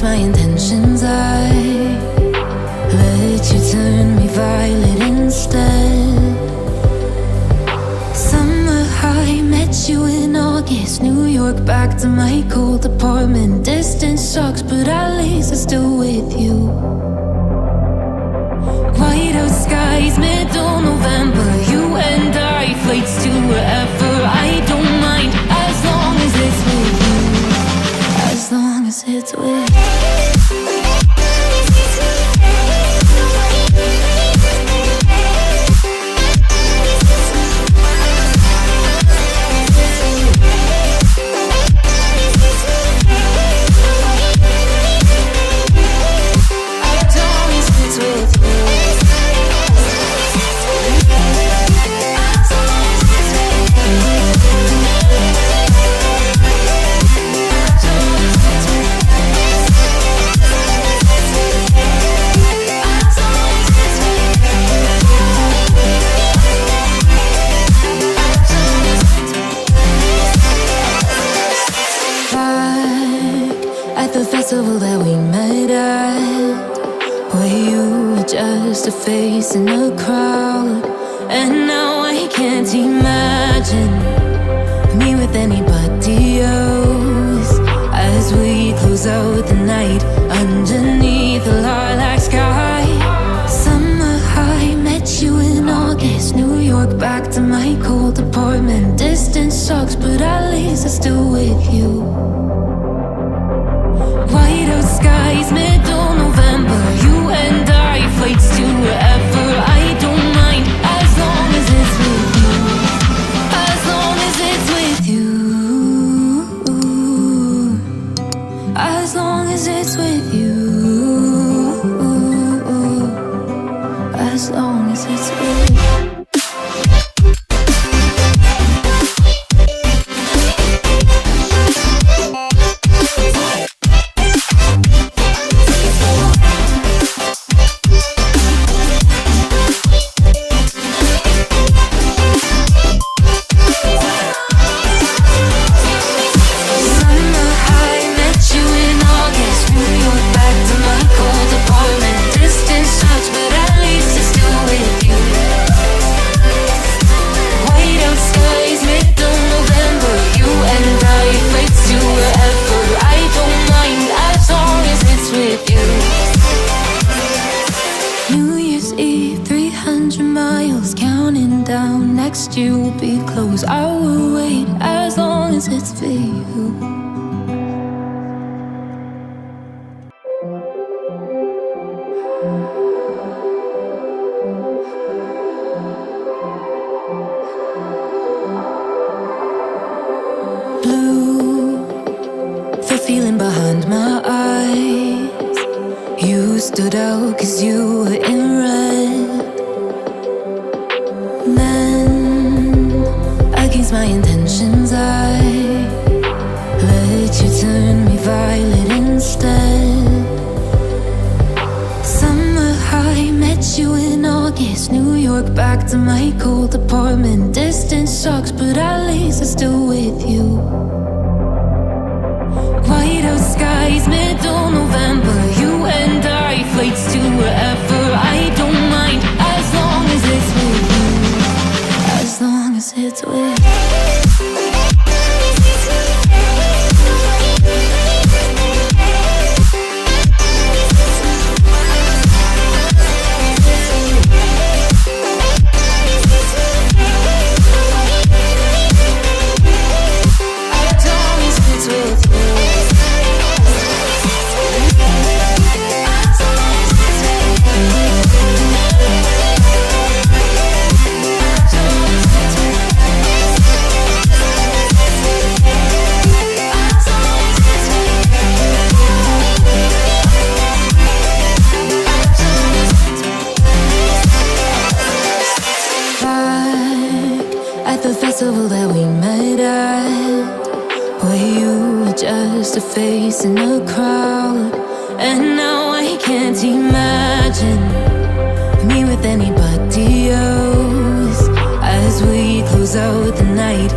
my intentions, I let you turn me violet instead. Summer high, met you in August. New York, back to my cold apartment. Distance sucks, but at least I'm still with you. White out skies, middle November. You and I, flights to wherever. I don't mind, as long as it's with you. As long as it's with you. That we met at, where you were just a face in a crowd. And now I can't imagine me with anybody else. As we close out the night underneath the lilac sky. Summer high, met you in August. New York, back to my cold apartment. Distance sucks, but at least I'm still with you. White out skies, middle November. You and I, flights to wherever. I don't mind, as long as it's with you. As long as it's with you. As long as it's with you. As long as it's with you. You will be close. I will wait as long as it's for you. Blue, the feeling behind my eyes. You stood out 'cause you were in red. Against my intentions, I let you turn me violet instead. Summer high, met you in August. New York, back to my cold apartment. Distance sucks, but at least I'm still with you. White out skies, middle November. You and I, flights to wherever. I don't mind, as long as it's with you. As long as it's with you. That we met at, where you were just a face in a crowd. And now I can't imagine me with anybody else. As we close out the night